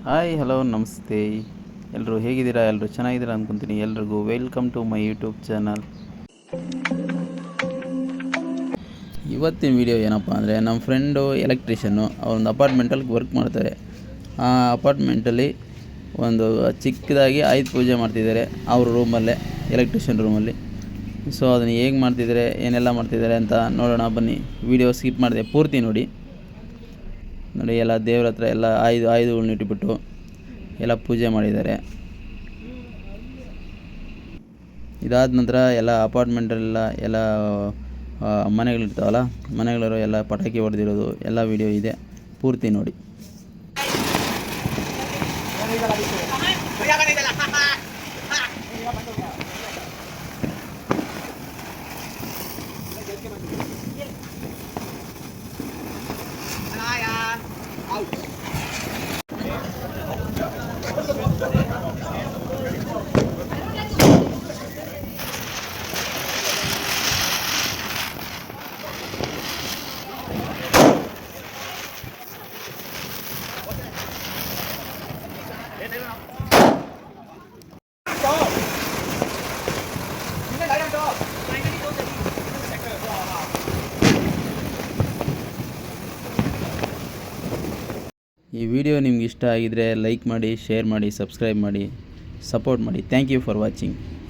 Hi hello ನಮಸ್ತೆ. ಎಲ್ಲರೂ ಹೇಗಿದ್ದೀರಾ? ಎಲ್ಲರೂ ಚೆನ್ನಾಗಿದ್ದೀರಾ ಅಂದ್ಕೊತೀನಿ. ಎಲ್ರಿಗೂ welcome to my YouTube channel. ಇವತ್ತಿನ ವಿಡಿಯೋ ಏನಪ್ಪ ಅಂದರೆ, ನಮ್ಮ ಫ್ರೆಂಡು ಎಲೆಕ್ಟ್ರಿಷನ್ನು ಅವರೊಂದು ಅಪಾರ್ಟ್ಮೆಂಟಲ್ಲಿ ವರ್ಕ್ ಮಾಡ್ತಾರೆ. ಆ ಅಪಾರ್ಟ್ಮೆಂಟಲ್ಲಿ ಒಂದು ಚಿಕ್ಕದಾಗಿ ಆಯುಧ ಪೂಜೆ ಮಾಡ್ತಿದ್ದಾರೆ ಅವ್ರ ರೂಮಲ್ಲೇ, ಎಲೆಕ್ಟ್ರಿಷಿಯನ್ ರೂಮಲ್ಲಿ. ಸೊ ಅದನ್ನು ಹೇಗೆ ಮಾಡ್ತಿದ್ದಾರೆ, ಏನೆಲ್ಲ ಮಾಡ್ತಿದ್ದಾರೆ ಅಂತ ನೋಡೋಣ ಬನ್ನಿ. ವಿಡಿಯೋ ಸ್ಕಿಪ್ ಮಾಡಿದೆ, ಪೂರ್ತಿ ನೋಡಿ. ಎಲ್ಲ ದೇವ್ರ ಹತ್ರ ಎಲ್ಲ ಆಯುಧಗಳನ್ನ ಇಟ್ಬಿಟ್ಟು ಎಲ್ಲ ಪೂಜೆ ಮಾಡಿದ್ದಾರೆ. ಇದಾದ ನಂತರ ಎಲ್ಲ ಅಪಾರ್ಟ್ಮೆಂಟಲ್ಲೆಲ್ಲ ಎಲ್ಲ ಮನೆಗಳಿರ್ತಾವಲ್ಲ, ಮನೆಗಳವರು ಎಲ್ಲ ಪಟಾಕಿ ಹೊಡೆದಿರೋದು ಎಲ್ಲ ವಿಡಿಯೋ ಇದೆ, ಪೂರ್ತಿ ನೋಡಿ. ಈ ವಿಡಿಯೋ ನಿಮ್ಗೆ ಇಷ್ಟ ಆಗಿದರೆ ಲೈಕ್ ಮಾಡಿ, ಶೇರ್ ಮಾಡಿ, ಸಬ್ಸ್ಕ್ರೈಬ್ ಮಾಡಿ, ಸಪೋರ್ಟ್ ಮಾಡಿ. Thank you for watching.